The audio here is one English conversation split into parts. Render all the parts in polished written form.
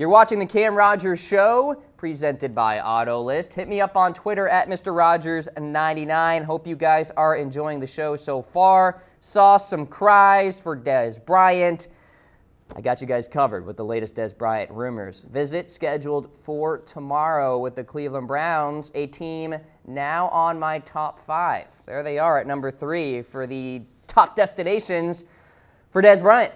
You're watching the Cam Rogers Show, presented by AutoList. Hit me up on Twitter at Mr. Rogers99. Hope you guys are enjoying the show so far. Saw some cries for Dez Bryant. I got you guys covered with the latest Dez Bryant rumors. Visit scheduled for tomorrow with the Cleveland Browns, a team now on my top 5. There they are at number 3 for the top destinations for Dez Bryant.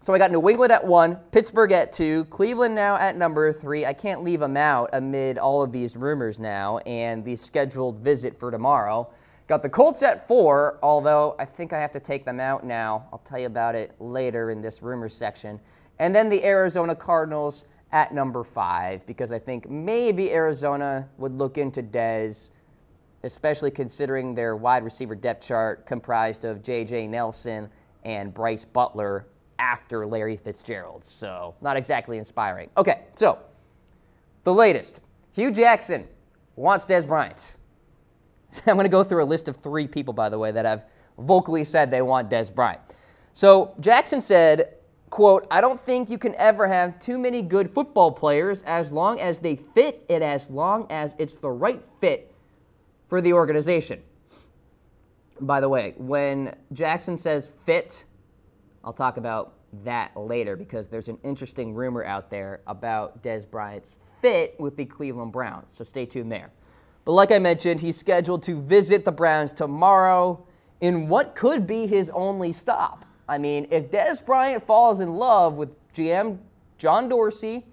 So I got New England at 1, Pittsburgh at 2, Cleveland now at number 3. I can't leave them out amid all of these rumors now and the scheduled visit for tomorrow. Got the Colts at 4, although I think I have to take them out now. I'll tell you about it later in this rumors section. And then the Arizona Cardinals at number 5, because I think maybe Arizona would look into Dez, especially considering their wide receiver depth chart comprised of J.J. Nelson and Bryce Butler after Larry Fitzgerald. So not exactly inspiring. Okay, so the latest. Hue Jackson wants Dez Bryant. I'm going to go through a list of 3 people, by the way, that have vocally said they want Dez Bryant. So Jackson said, quote, "I don't think you can ever have too many good football players as long as they fit and as long as it's the right fit for the organization." By the way, when Jackson says fit, I'll talk about that later because there's an interesting rumor out there about Dez Bryant's fit with the Cleveland Browns, so stay tuned there. But like I mentioned, he's scheduled to visit the Browns tomorrow in what could be his only stop. I mean, if Dez Bryant falls in love with GM John Dorsey,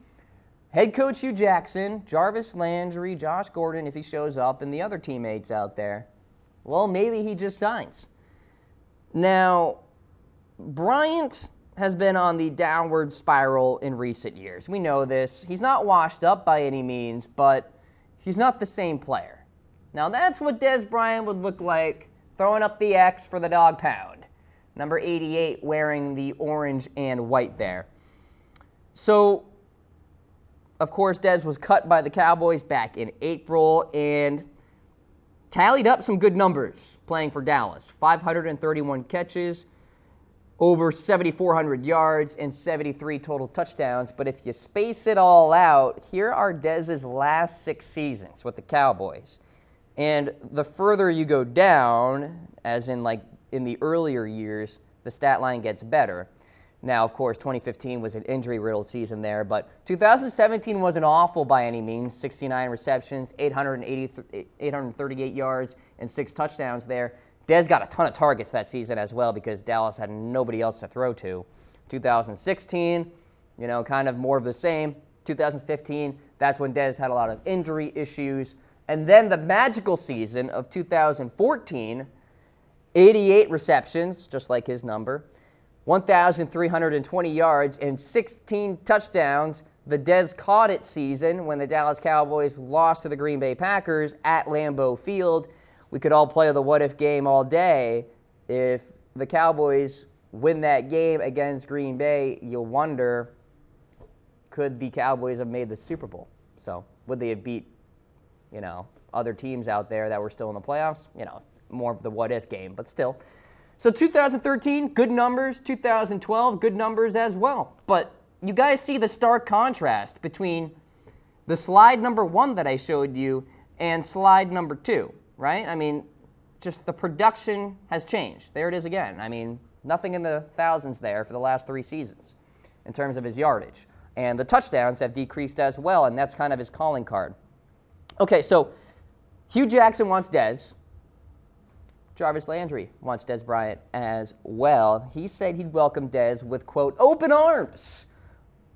head coach Hue Jackson, Jarvis Landry, Josh Gordon, if he shows up, and the other teammates out there, well, maybe he just signs. Now, Bryant has been on the downward spiral in recent years. We know this. He's not washed up by any means, but he's not the same player. Now, that's what Dez Bryant would look like throwing up the X for the dog pound. Number 88 wearing the orange and white there. So, of course, Dez was cut by the Cowboys back in April and tallied up some good numbers playing for Dallas. 531 catches, over 7,400 yards, and 73 total touchdowns. But if you space it all out, here are Dez's last 6 seasons with the Cowboys. And the further you go down, as in like in the earlier years, the stat line gets better. Now, of course, 2015 was an injury-riddled season there, but 2017 wasn't awful by any means. 69 receptions, 838 yards, and 6 touchdowns there. Dez got a ton of targets that season as well because Dallas had nobody else to throw to. 2016, kind of more of the same. 2015, that's when Dez had a lot of injury issues. And then the magical season of 2014, 88 receptions, just like his number, 1,320 yards, and 16 touchdowns. The Dez caught it season when the Dallas Cowboys lost to the Green Bay Packers at Lambeau Field. We could all play the what-if game all day. If the Cowboys win that game against Green Bay, you'll wonder, could the Cowboys have made the Super Bowl? So would they have beat, other teams out there that were still in the playoffs? More of the what-if game, but still. So 2013, good numbers. 2012, good numbers as well. But you guys see the stark contrast between the slide number 1 that I showed you and slide number 2. Right? I mean, just the production has changed. There it is again. I mean, nothing in the thousands there for the last 3 seasons in terms of his yardage. And the touchdowns have decreased as well, and that's kind of his calling card. Okay, so Hue Jackson wants Dez. Jarvis Landry wants Dez Bryant as well. He said he'd welcome Dez with, quote, open arms.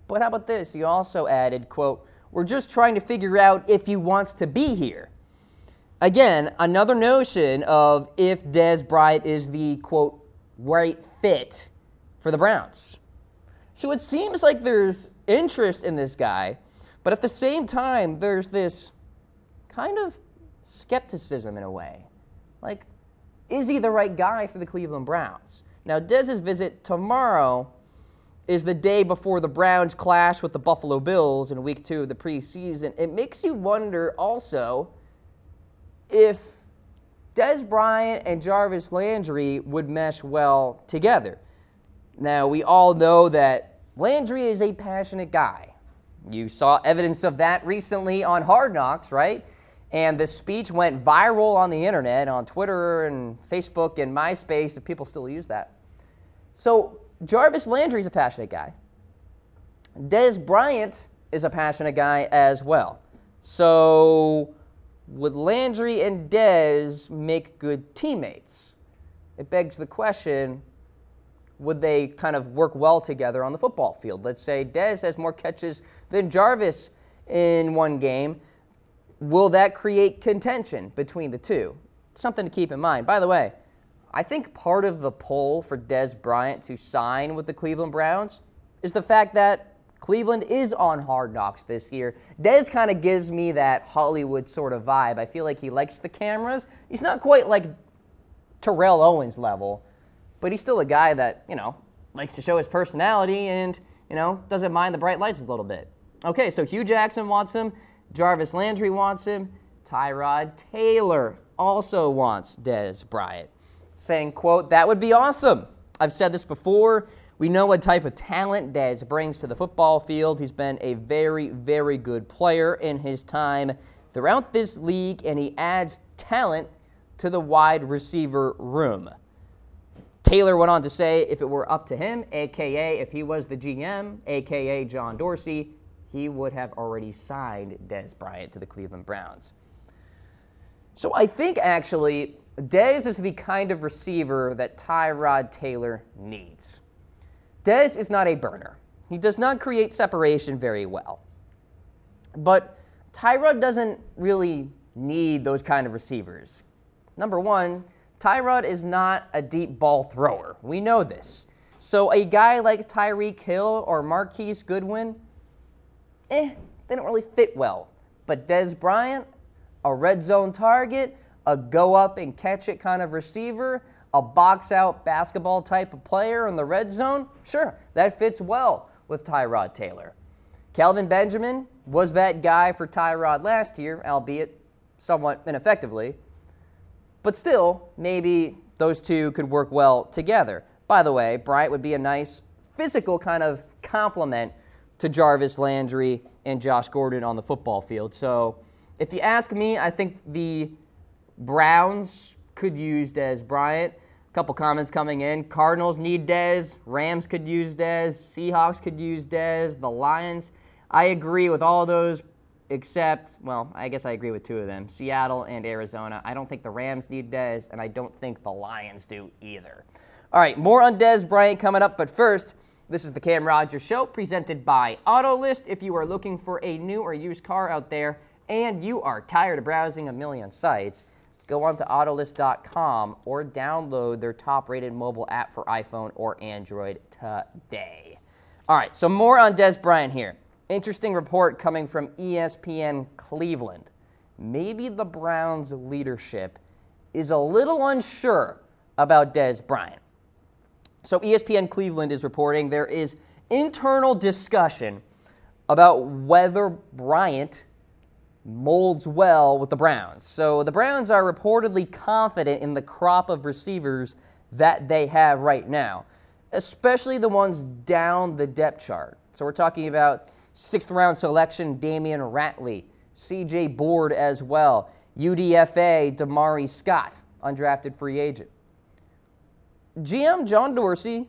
But how about this? He also added, quote, we're just trying to figure out if he wants to be here. Again, another notion of if Dez Bryant is the, quote, right fit for the Browns. So it seems like there's interest in this guy, but at the same time, there's this kind of skepticism in a way. Like, is he the right guy for the Cleveland Browns? Now, Dez's visit tomorrow is the day before the Browns clash with the Buffalo Bills in Week 2 of the preseason. It makes you wonder also if Dez Bryant and Jarvis Landry would mesh well together. Now, we all know that Landry is a passionate guy. You saw evidence of that recently on Hard Knocks, right? And the speech went viral on the internet, on Twitter and Facebook and MySpace, if people still use that. So Jarvis Landry's a passionate guy. Dez Bryant is a passionate guy as well. So would Landry and Dez make good teammates? It begs the question, would they kind of work well together on the football field? Let's say Dez has more catches than Jarvis in one game. Will that create contention between the two? Something to keep in mind. By the way, I think part of the pull for Dez Bryant to sign with the Cleveland Browns is the fact that Cleveland is on Hard Knocks this year. Dez kind of gives me that Hollywood sort of vibe. I feel like he likes the cameras. He's not quite like Terrell Owens level, but he's still a guy that, likes to show his personality and, doesn't mind the bright lights a little bit. Okay, so Hue Jackson wants him. Jarvis Landry wants him. Tyrod Taylor also wants Dez Bryant, saying, quote, "That would be awesome. I've said this before. We know what type of talent Dez brings to the football field. He's been a very, very good player in his time throughout this league, and he adds talent to the wide receiver room." Taylor went on to say if it were up to him, a.k.a. if he was the GM, a.k.a. John Dorsey, he would have already signed Dez Bryant to the Cleveland Browns. So I think, actually, Dez is the kind of receiver that Tyrod Taylor needs. Dez is not a burner. He does not create separation very well. But Tyrod doesn't really need those kind of receivers. Number one, Tyrod is not a deep ball thrower. We know this. So a guy like Tyreek Hill or Marquise Goodwin, they don't really fit well. But Dez Bryant, a red zone target, a go up and catch it kind of receiver, a box out basketball type of player in the red zone, sure, that fits well with Tyrod Taylor. Kelvin Benjamin was that guy for Tyrod last year, albeit somewhat ineffectively. But still, maybe those two could work well together. By the way, Bryant would be a nice physical kind of complement to Jarvis Landry and Josh Gordon on the football field. So if you ask me, I think the Browns could use Dez Bryant. A couple comments coming in. Cardinals need Dez. Rams could use Dez. Seahawks could use Dez. The Lions. I agree with all those except, well, I guess I agree with two of them, Seattle and Arizona. I don't think the Rams need Dez, and I don't think the Lions do either. All right, more on Dez Bryant coming up, but first, this is the Cam Rogers Show presented by AutoList. If you are looking for a new or used car out there and you are tired of browsing a million sites, go on to Autolist.com or download their top-rated mobile app for iPhone or Android today. All right, so more on Dez Bryant here. Interesting report coming from ESPN Cleveland. Maybe the Browns leadership is a little unsure about Dez Bryant. So ESPN Cleveland is reporting there is internal discussion about whether Bryant molds well with the Browns. So the Browns are reportedly confident in the crop of receivers that they have right now, especially the ones down the depth chart. So we're talking about 6th round selection Damian Ratley, C.J. Board as well, UDFA Damari Scott, undrafted free agent. GM John Dorsey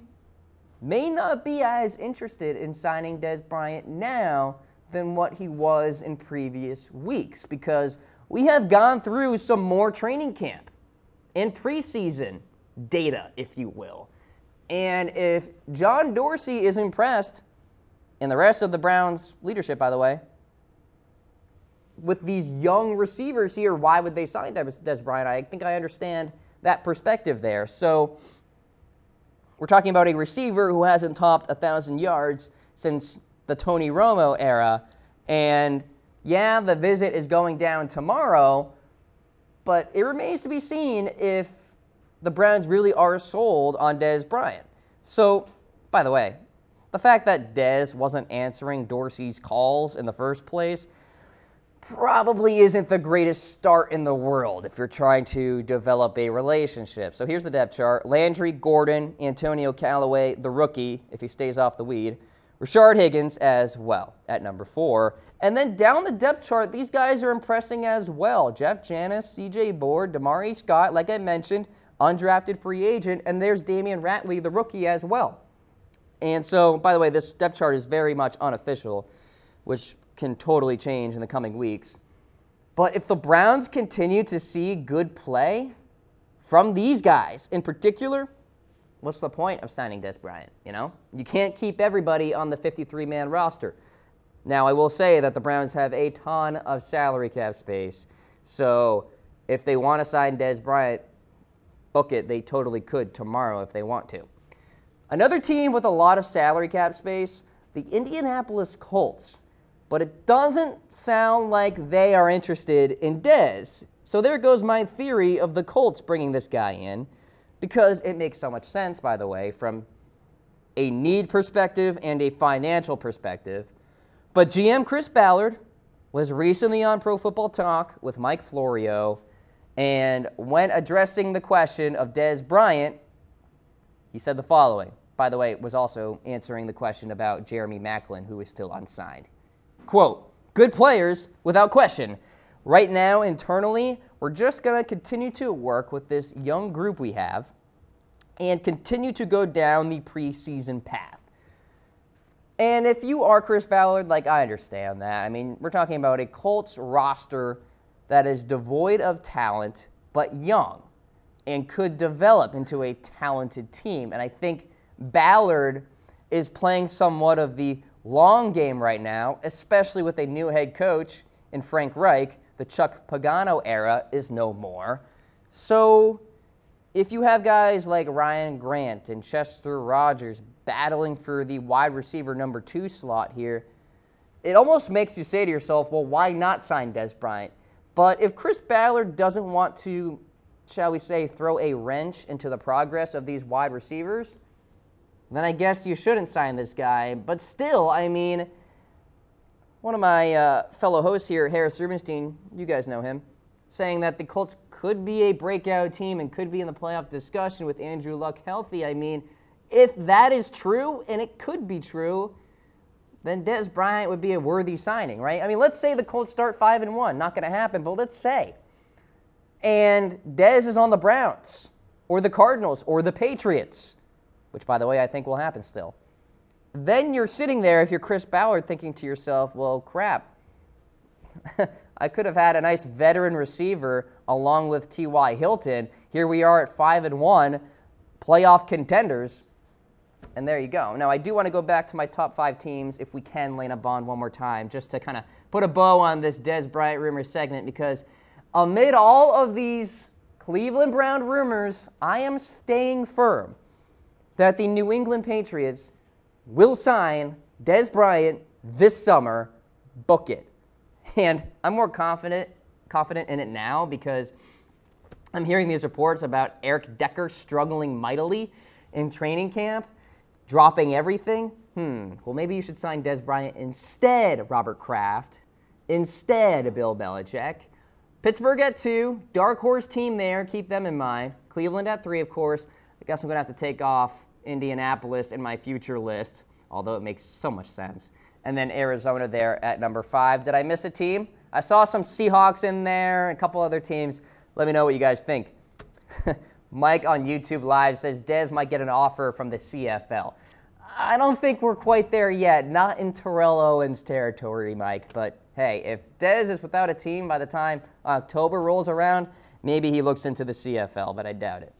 may not be as interested in signing Dez Bryant now than what he was in previous weeks, because we have gone through some more training camp and preseason data, if you will. And if John Dorsey is impressed, and the rest of the Browns leadership, by the way, with these young receivers here, why would they sign Dez Bryant? I think I understand that perspective there. So we're talking about a receiver who hasn't topped 1,000 yards since the Tony Romo era. And yeah, the visit is going down tomorrow, but it remains to be seen if the Browns really are sold on Dez Bryant. So, by the way, the fact that Dez wasn't answering Dorsey's calls in the first place probably isn't the greatest start in the world if you're trying to develop a relationship. So here's the depth chart. Landry, Gordon, Antonio Callaway, the rookie, if he stays off the weed, Rashard Higgins as well at number 4. And then down the depth chart, these guys are impressing as well. Jeff Janis, C.J. Board, Damari Scott, like I mentioned, undrafted free agent, and there's Damian Ratley, the rookie, as well. And so, by the way, this depth chart is very much unofficial, which can totally change in the coming weeks. But if the Browns continue to see good play from these guys in particular, what's the point of signing Dez Bryant, you know? You can't keep everybody on the 53-man roster. Now, I will say that the Browns have a ton of salary cap space, so if they want to sign Dez Bryant, book it. They totally could tomorrow if they want to. Another team with a lot of salary cap space, the Indianapolis Colts, but it doesn't sound like they are interested in Dez. So there goes my theory of the Colts bringing this guy in, because it makes so much sense, by the way, from a need perspective and a financial perspective. But GM Chris Ballard was recently on Pro Football Talk with Mike Florio, and when addressing the question of Dez Bryant, he said the following. By the way, was also answering the question about Jeremy Maclin, who is still unsigned. Quote, "Good players, without question. Right now, internally, we're just going to continue to work with this young group we have and continue to go down the preseason path." And if you are Chris Ballard, like, I understand that. I mean, we're talking about a Colts roster that is devoid of talent, but young, and could develop into a talented team. And I think Ballard is playing somewhat of the long game right now, especially with a new head coach in Frank Reich. The Chuck Pagano era is no more. So if you have guys like Ryan Grant and Chester Rogers battling for the wide receiver number 2 slot here, it almost makes you say to yourself, well, why not sign Dez Bryant? But if Chris Ballard doesn't want to, shall we say, throw a wrench into the progress of these wide receivers, then I guess you shouldn't sign this guy. But still, I mean, one of my fellow hosts here, Harris Rubenstein, you guys know him, saying that the Colts could be a breakout team and could be in the playoff discussion with Andrew Luck healthy. I mean, if that is true, and it could be true, then Dez Bryant would be a worthy signing, right? I mean, let's say the Colts start 5-1. Not going to happen, but let's say. And Dez is on the Browns or the Cardinals or the Patriots, which, by the way, I think will happen still. Then you're sitting there, if you're Chris Ballard, thinking to yourself, well, crap. I could have had a nice veteran receiver along with T.Y. Hilton. Here we are at 5-1, playoff contenders, and there you go. Now, I do want to go back to my top 5 teams, if we can, Lena Bond, one more time, just to kind of put a bow on this Dez Bryant rumor segment, because amid all of these Cleveland Brown rumors, I am staying firm that the New England Patriots will sign Dez Bryant this summer. Book it. And I'm more confident in it now because I'm hearing these reports about Eric Decker struggling mightily in training camp, dropping everything. Well, maybe you should sign Dez Bryant instead, Robert Kraft, instead, Bill Belichick. Pittsburgh at 2, dark horse team there, keep them in mind. Cleveland at 3, of course. I guess I'm going to have to take off Indianapolis in my future list, although it makes so much sense. And then Arizona there at number 5. Did I miss a team? I saw some Seahawks in there, and a couple other teams. Let me know what you guys think. Mike on YouTube Live says Dez might get an offer from the CFL. I don't think we're quite there yet. Not in Terrell Owens territory, Mike. But hey, if Dez is without a team by the time October rolls around, maybe he looks into the CFL, but I doubt it.